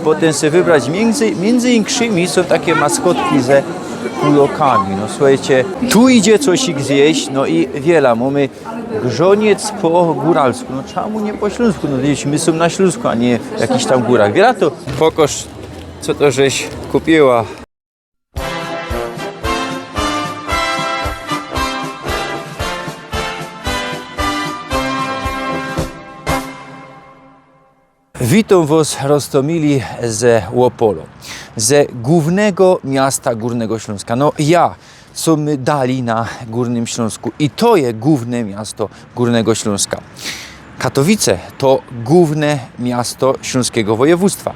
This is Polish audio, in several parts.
potem sobie wybrać. Między innymi są takie maskotki ze kulokami. No słuchajcie, tu idzie coś ich zjeść, no i wiele. Mamy grzoniec po góralsku. No czemu nie po śląsku? No wiecie, my są na Śląsku, a nie w jakichś tam górach. Wiele to pokaż, co to żeś kupiła. Witam Was, Rostomili, ze Łopolu, ze głównego miasta Górnego Śląska. No ja, co my dali na Górnym Śląsku i to jest główne miasto Górnego Śląska. Katowice to główne miasto Śląskiego Województwa.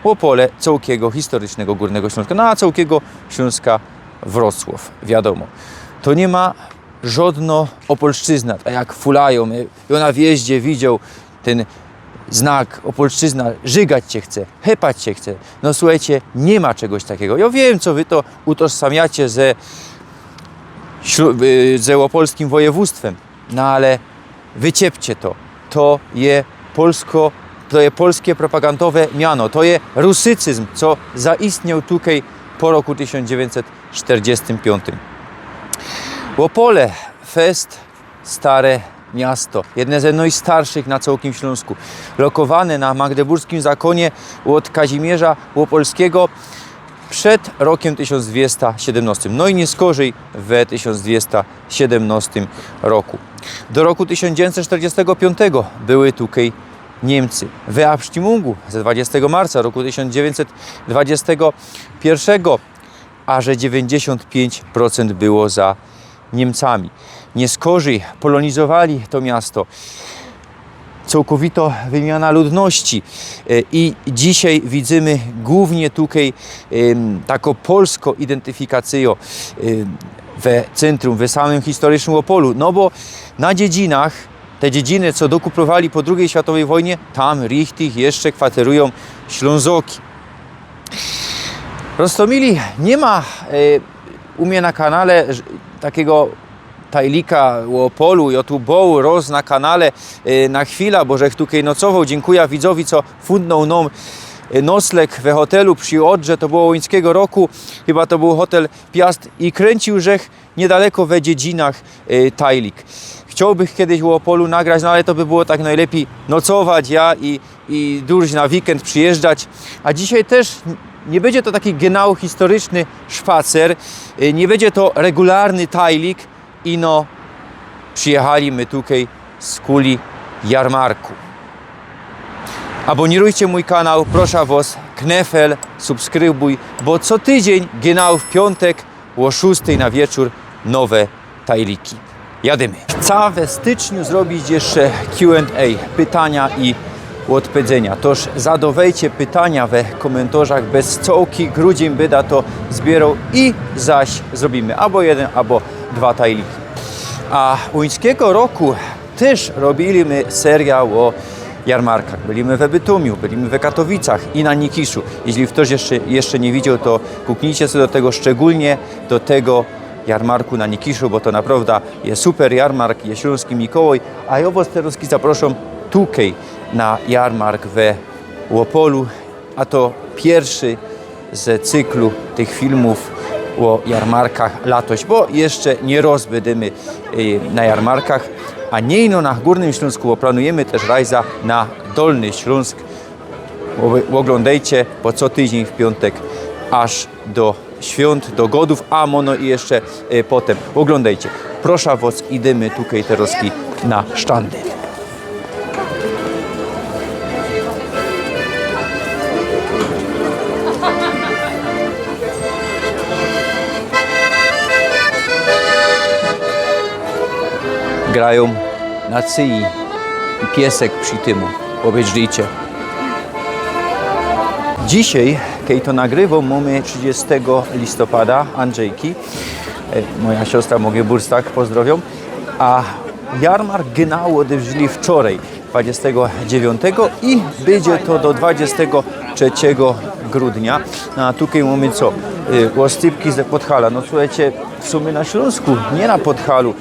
Łopole, Cołkiego Historycznego Górnego Śląska, no a Cołkiego Śląska Wrocław, wiadomo. To nie ma żadno Opolszczyzna, tak jak fulają. Ja na wjeździe widział ten znak Opolszczyzna, żygać cię chce, hepać cię chce. No słuchajcie, nie ma czegoś takiego. Ja wiem, co wy to utożsamiacie ze opolskim województwem, no ale wyciepcie to. To jest polskie propagandowe miano, to jest rusycyzm, co zaistniał tutaj po roku 1945. Łopole, fest, stare miasto, jedne z najstarszych na całym Śląsku, lokowane na magdeburskim zakonie od Kazimierza Łopolskiego przed rokiem 1217, no i nie skorzej w 1217 roku. Do roku 1945 były tutaj Niemcy. W Abstimmung ze 20 marca roku 1921 a że 95% było za Niemcami. Nie skorzej polonizowali to miasto. Całkowita wymiana ludności i dzisiaj widzimy głównie tutaj taką polską identyfikację w centrum, w samym historycznym Opolu, no bo na dziedzinach, te dziedziny, co dokupowali po II światowej wojnie, tam richtig jeszcze kwaterują Ślązoki. Rostomili, nie ma u mnie na kanale takiego tajlika o Opolu, ja tu był roz na kanale na chwilę, bo żech tutaj nocował. Dziękuję widzowi, co fundnął nam nocleg w hotelu przy Odrze, to było łońskiego roku, chyba to był hotel Piast i kręcił żech niedaleko we dziedzinach tajlik. Chciałbym kiedyś o Opolu nagrać, no ale to by było tak najlepiej nocować ja i durć na weekend przyjeżdżać, a dzisiaj też nie będzie to taki genau historyczny szpacer, nie będzie to regularny tajlik, ino przyjechali my tutaj z kuli jarmarku. Abonirujcie mój kanał, proszę Was, knefel, subskrybuj, bo co tydzień, genau w piątek o 6 na wieczór nowe tajliki. Jadymy. Chcę we styczniu zrobić jeszcze Q&A, pytania i odpowiedzenia. Toż zadawajcie pytania w komentarzach, bez cołki grudzień byda to zbierał i zaś zrobimy albo jeden, albo dwa tajliki. A łońskiego roku też robiliśmy serial o jarmarkach. Byliśmy we Bytomiu, byliśmy w Katowicach i na Nikiszu. Jeśli ktoś jeszcze nie widział, to kuknijcie sobie do tego, szczególnie do tego jarmarku na Nikiszu, bo to naprawdę jest super jarmark, jest Śląski Mikołaj, a ja Was teraz zapraszam tutaj na jarmark we Łopolu, a to pierwszy z cyklu tych filmów o jarmarkach latoś, bo jeszcze nie raz będziemy na jarmarkach, a nie ino na Górnym Śląsku, planujemy też rajza na Dolny Śląsk. Oglądajcie, bo co tydzień w piątek aż do świąt, do godów, a mono i jeszcze potem. Oglądajcie. Proszę Was, idziemy tutaj teraz na sztandy. Grają na cyi i piesek przy tym, obejrzyjcie. Dzisiaj, kiedy to nagrywam, mamy 30 listopada, Andrzejki, moja siostra Mogieburstak, pozdrowią, a jarmark genau odeszli wczoraj, 29 i będzie to do 23 grudnia. A tutaj mamy co? Ostypki z Podhala. No słuchajcie, w sumie na Śląsku, nie na Podhalu.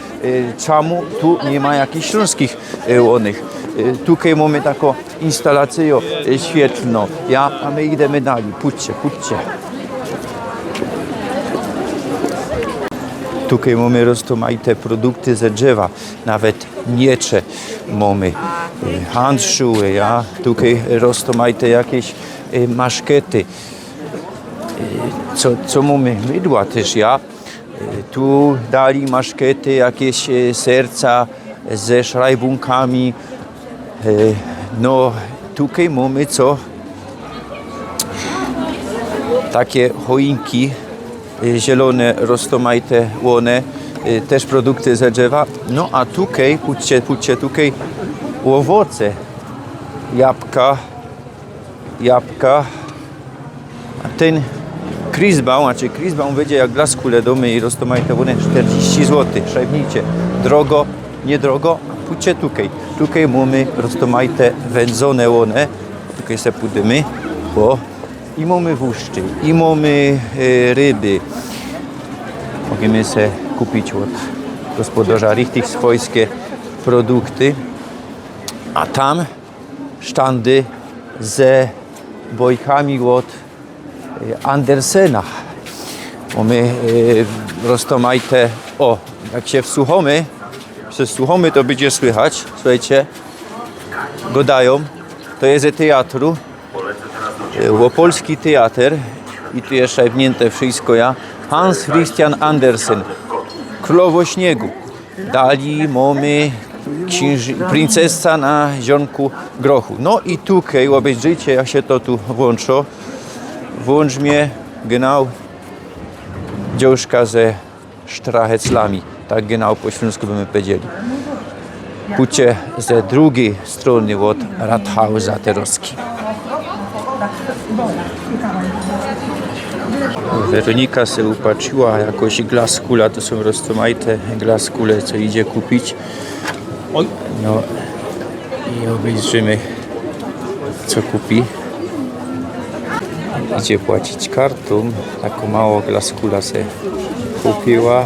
Czemu tu nie ma jakichś śląskich onych Tutaj mamy taką instalację świetlną, ja, a my idziemy dalej, pójdźcie. Tutaj mamy rozmaite produkty ze drzewa, nawet miecze mamy, handschuhe, ja, tutaj rozmaite jakieś maszkety, co mamy, mydła też, ja, tu dali maszkety, jakieś serca ze szrajbunkami, no tutaj mamy co, takie choinki, zielone, rozmaite łone, też produkty ze drzewa. No a tutaj, pójdźcie tutaj, owoce, jabłka, a ten Christbaum będzie jak Glaskule domy i rozmaite łone 40 zł. Szajbnijcie, drogo, niedrogo, pójdźcie tutaj. Tutaj mamy rozmaite wędzone łone, tutaj se pójdziemy, bo i mamy wuszczy, i mamy ryby. Możemy se kupić od gospodarza richtig swojskie produkty. A tam sztandy ze bojkami od Andersena. Mamy rozmaite, o, jak się wsłuchamy, przez słuchamy to będzie słychać, słuchajcie, gadają, to jest z teatru. Łopolski teatr i tu jest szajbnięte wszystko, ja. Hans Christian Andersen, Królowo Śniegu. Dali mamy princesa na zionku grochu. No i tutaj, obejrzyjcie jak się to tu włączy. Włącz mnie, genau, dziążka ze sztracheclami. Tak genau po śląsku byśmy powiedzieli. Pójdźcie ze drugiej strony od Rathausa Teroski. Weronika se upatrzyła jakoś Glaskula, to są rozmaite Glaskule, co idzie kupić. No i obejrzymy, co kupi. Idzie płacić kartą, taką małą Glaskula se kupiła.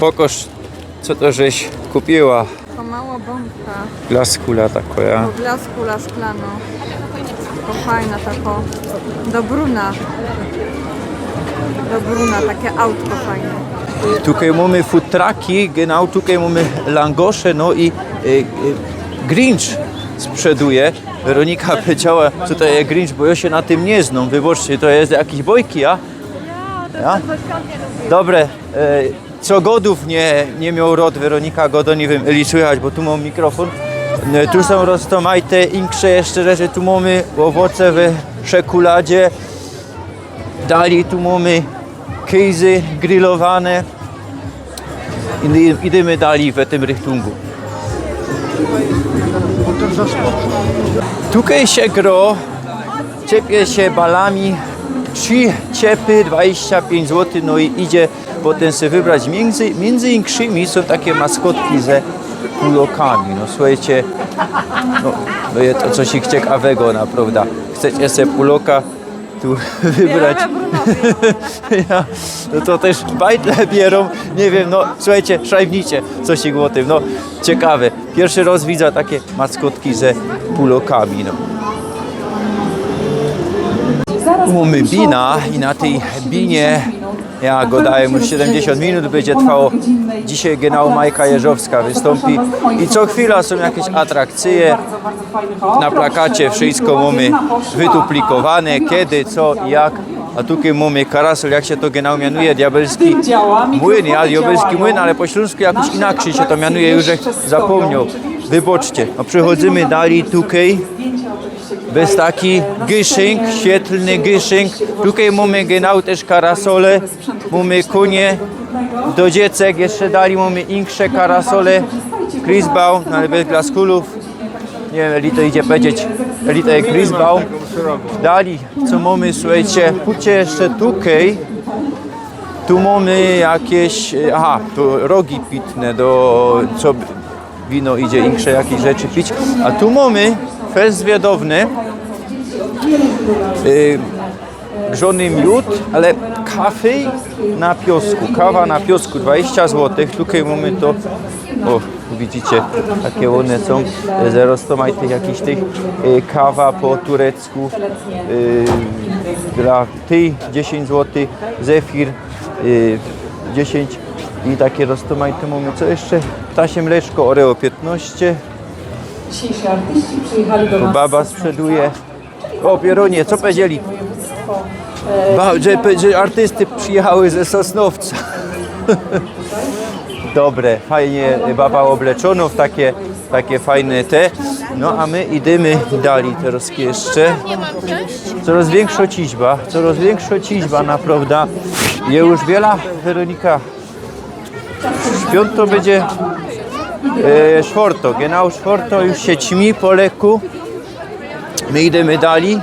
Pokaż, co to żeś kupiła. To mała bombka. Glaskula taka, ja. Glaskula szklano. To fajna, tako do Bruna, takie autko fajne. Tutaj mamy food trucki, genau, tutaj mamy langosze, no i Grinch sprzeduje. Weronika powiedziała, co to jest Grinch, bo ja się na tym nie znam. Wybaczcie, to jest jakieś bojki, ja? Ja? Dobre, co godów nie miał rod, Weronika godo, nie wiem, eli słychać, bo tu mam mikrofon. Tu są rozmaite insze jeszcze rzeczy, tu mamy owoce w czekoladzie, dalej tu mamy kejzy grillowane. Idziemy dalej w tym rychtungu. Tutaj się gro, ciepie się balami, 3 ciepy, 25 zł, no i idzie potem sobie wybrać. Między innymi są takie maskotki ze pulokami. No słuchajcie, no jest to coś ciekawego, naprawdę. Chcecie sobie puloka tu wybrać? Ja, no to też bajtle bierą, nie wiem, no słuchajcie, szajbnijcie coś o tym, no ciekawe. Pierwszy raz widzę takie maskotki ze pulokami, no. Tu mamy bina i na tej binie, ja go daję już 70 minut, będzie trwało. Dzisiaj genau Majka Jeżowska wystąpi i co chwila są jakieś atrakcje. Na plakacie wszystko mamy wyduplikowane, kiedy, co i jak. A tutaj mamy karasol, jak się to genau mianuje, diabelski młyn, ja diabelski młyn, ale po śląsku jakoś inaczej się to mianuje, już zapomniał. Wyboczcie, no przechodzimy dalej tutaj. Bez taki gyszynk, świetlny gyszynk. Tutaj mamy genau też karasole, mamy konie do dziecek, jeszcze dalej mamy insze karasole, Christbaum, ale bez glaskulów. Nie wiem, eli to idzie powiedzieć, eli to jest Christbaum. Dalej, co mamy, słuchajcie, pójdźcie jeszcze tutaj. Tu mamy jakieś, aha, tu rogi pitne, do co wino idzie, insze jakieś rzeczy pić. A tu mamy fest zwiadowny, grzony miód, ale kawy na piosku, kawa na piosku 20 zł. Tutaj mamy to O, widzicie, takie one są. Zarostomaj tych jakichś tych kawa po turecku. Dla tej 10 zł, zefir 10 i takie roztomajty mamy. Co jeszcze? Ptasie mleczko, Oreo 15. Dzisiejsi artyści przyjechali do nas. Baba sprzeduje. O, Pieronie, co powiedzieli? Że artysty przyjechały ze Sosnowca. Dobre, fajnie baba obleczono w takie fajne te. No a my idziemy dalej teraz jeszcze. Coraz większa ciźba, naprawdę. Je już wiele, Weronika. Świąt to będzie czwarto, genau czwarto, już się ćmi po leku. My idziemy dalej.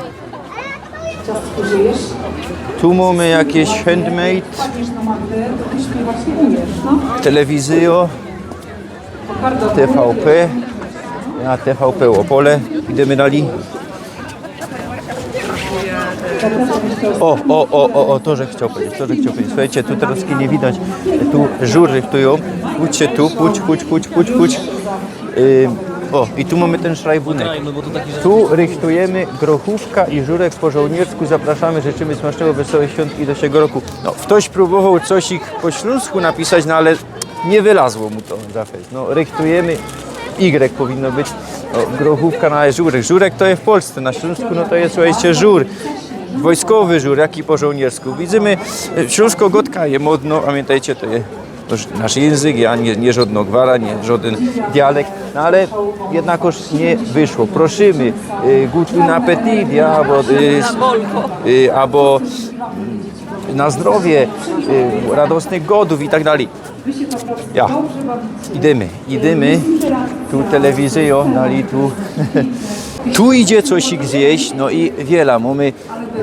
Tu mamy jakieś handmade, telewizjo, TVP, ja TVP Opole, idziemy dalej. O, to, że chciał powiedzieć. Słuchajcie, tu teraz nie widać, tu żur rychtują, pójdźcie tu, pójdź. O, i tu mamy ten szrajbunek. Tu rychtujemy grochówka i żurek po żołniersku. Zapraszamy, życzymy smacznego, wesołych świąt i do siego roku. No, ktoś próbował coś po śląsku napisać, no ale nie wylazło mu to za fest. No, rychtujemy, Y powinno być. O, grochówka, no ale żurek. Żurek to jest w Polsce, na Śląsku no to jest, słuchajcie, żur. Wojskowy żur, jaki po żołniersku. Widzimy, śląsko-gotka je modno, pamiętajcie, to jest nasz język, a nie żadna gwara, nie żaden dialekt, no ale jednakoż nie wyszło. Prosimy, guten appetit, ja, albo na zdrowie, radosnych godów i tak dalej. Ja, idziemy, tu telewizjo, dalej tu. Tu idzie coś zjeść, no i wiele. Mamy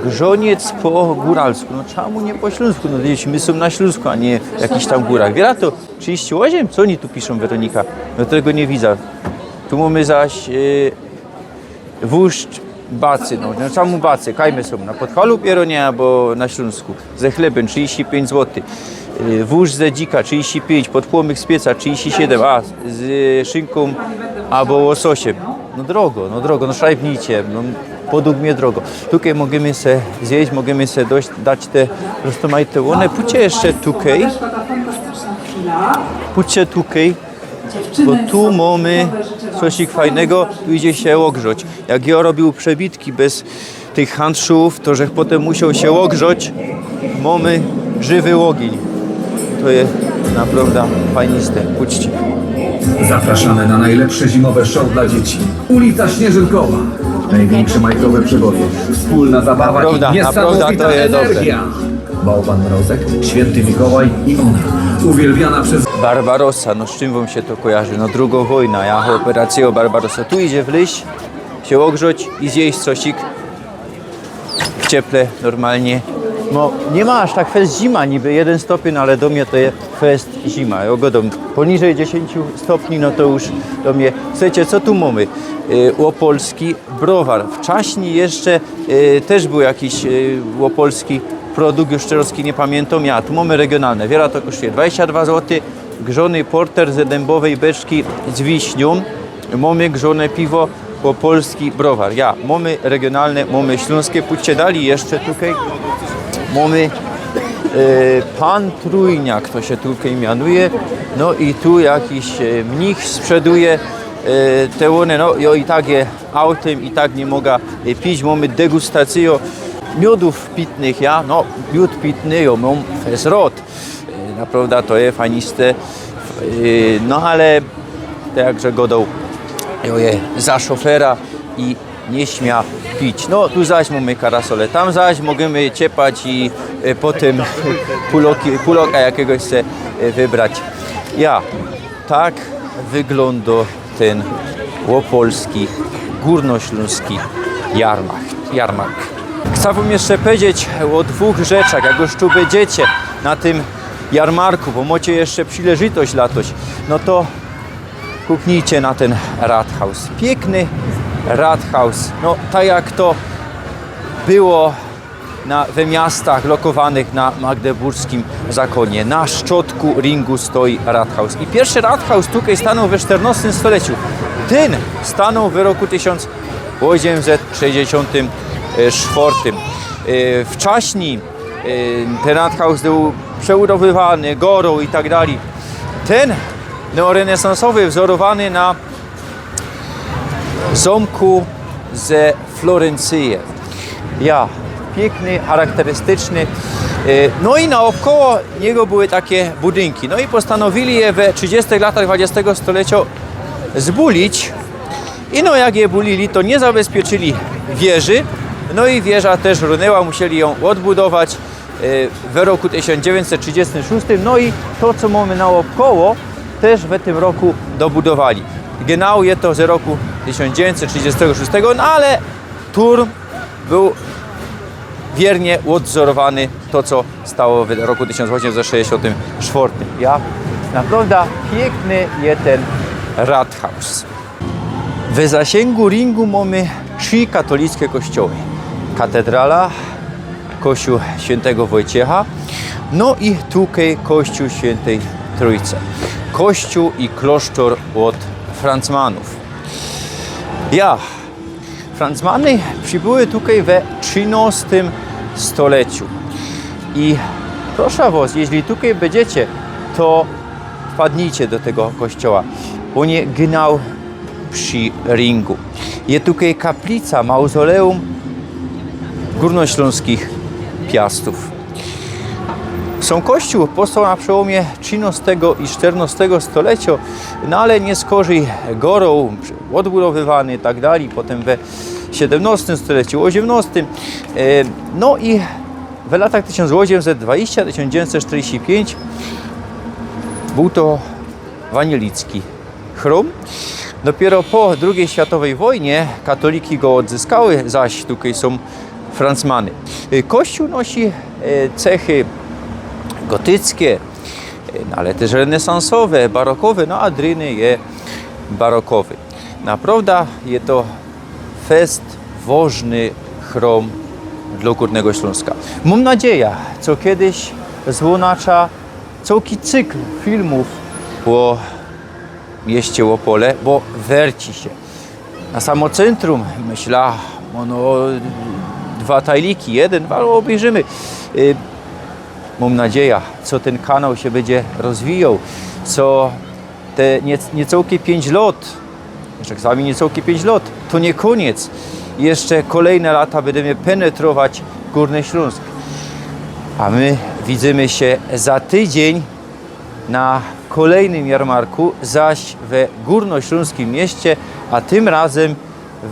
grzoniec po góralsku. No czemu nie po śląsku? No my są na Śląsku, a nie w jakichś tam górach. Wiele to 38? Co oni tu piszą, Weronika? No tego nie widzę. Tu mamy zaś wóżdż bacy, no czemu bacy? Kajmy są na Podhalu Pieronie albo na Śląsku. Ze chlebem 35 zł. Wóżdż ze dzika 35, podpłomyk z pieca 37, a z szynką albo łososiem. No drogo, no szajbnijcie, no podług mnie drogo. Tutaj możemy se zjeść, możemy se dać te roztomajte łone. Pójdźcie jeszcze tutaj, bo tu mamy coś fajnego, tu idzie się ogrzać. Jak ja robił przebitki bez tych handszów, to że potem musiał się ogrzać, mamy żywy ogień. To jest naprawdę fajniste. Pójdźcie. Zapraszamy na najlepsze zimowe show dla dzieci. Ulica Śnieżynkowa. Największe majkowe przygody. Wspólna zabawa Naprawdę, i niesamowita naprawdę to jest energia. Bałwan Mrozek, Święty Mikołaj i ona. Uwielbiana przez... Barbarossa, no z czym wam się to kojarzy? No druga wojna, ja operację Barbarossa. Tu idzie w liść, się ogrzać i zjeść cosik w cieple, normalnie. No nie ma aż tak fest zima, niby 1 stopień, ale do mnie to jest fest zima. Ja godą poniżej 10 stopni, no to już do mnie. Słuchajcie, co tu mamy? Łopolski browar. Wcześniej jeszcze też był jakiś łopolski produkt, już teraz nie pamiętam. Ja, tu mamy regionalne. Wiele to kosztuje 22 zł. Grzony porter z dębowej beczki z wiśnią. Mamy grzone piwo, łopolski browar. Ja, mamy regionalne, mamy śląskie. Pójdźcie dalej jeszcze tutaj. Mamy pan Trójniak, to się tutaj mianuje. No i tu jakiś mnich sprzeduje te łony. No i tak je autem i tak nie mogę pić. Mamy degustację miodów pitnych, ja, no miód pitny, ja mam fezrot. Naprawdę to jest fajniste. No ale także godą je za szofera i nie śmia pić. No tu zaś mamy karasole, tam zaś możemy ciepać i potem puloka jakiegoś se wybrać. Ja, tak wygląda ten łopolski, górnośląski jarmark. Chcę wam jeszcze powiedzieć o 2 rzeczach, jak już tu będziecie na tym jarmarku, bo macie jeszcze przyleżytość latać, no to kuknijcie na ten Rathaus. Piękny Rathaus, no tak jak to było we miastach lokowanych na magdeburskim zakonie. Na szczotku ringu stoi Rathaus. I pierwszy Rathaus tutaj stanął we XIV stuleciu. Ten stanął w roku 1864. Wcześniej ten Rathaus był przeurowywany, gorą i tak dalej. Ten neorenesansowy, wzorowany na zamku ze Florencji. Ja, piękny, charakterystyczny. No i naokoło niego były takie budynki. No i postanowili je we 30 latach XX stulecia zbulić. I no jak je bulili, to nie zabezpieczyli wieży. No i wieża też runęła, musieli ją odbudować w roku 1936. No i to, co mamy naokoło, też w tym roku dobudowali. Genau jest to z roku 1936, no ale turm był wiernie odwzorowany to, co stało w roku 1864. Ja, naprawdę piękny jest ten Rathaus. W zasięgu ringu mamy 3 katolickie kościoły. Katedrala, kościół świętego Wojciecha, no i tutaj kościół świętej Trójcy. Kościół i klasztor od Francmanów. Ja, Francmany przybyły tutaj we XIII stuleciu. I proszę was, jeśli tutaj będziecie, to wpadnijcie do tego kościoła. On jest genau przy ringu. Jest tutaj kaplica, mauzoleum górnośląskich piastów. Są kościół powstał na przełomie XIII i XIV stulecia, no ale nie skorzy gorą, odbudowywany i tak dalej, potem we XVII stuleciu, XVIII. No i w latach 1820-1945 był to wanielicki chrom. Dopiero po II światowej wojnie katoliki go odzyskały, zaś tutaj są Francmany. Kościół nosi cechy gotyckie, ale też renesansowe, barokowe, no a dryny jest barokowy. Naprawdę jest to fest ważny chrom dla Górnego Śląska. Mam nadzieję, co kiedyś złonacza całki cykl filmów o mieście Opole, bo werci się. Na samo centrum myślę, no 2 tajliki, 1, 2 obejrzymy. Mam nadzieję, co ten kanał się będzie rozwijał, co te niecałkie 5 lat, czasami niecałkie 5 lat, to nie koniec. Jeszcze kolejne lata będziemy penetrować Górny Śląsk. A my widzimy się za tydzień na kolejnym jarmarku, zaś we Górnośląskim mieście, a tym razem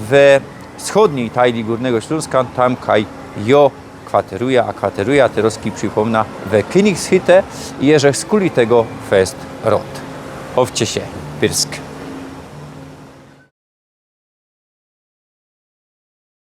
we wschodniej tajli Górnego Śląska, tam kaj jo kwateruje, a kwateruje Teroski przypomna we Königshütte i Jerzech Skuli tego fest rot. Chowcie się, Pyrsk.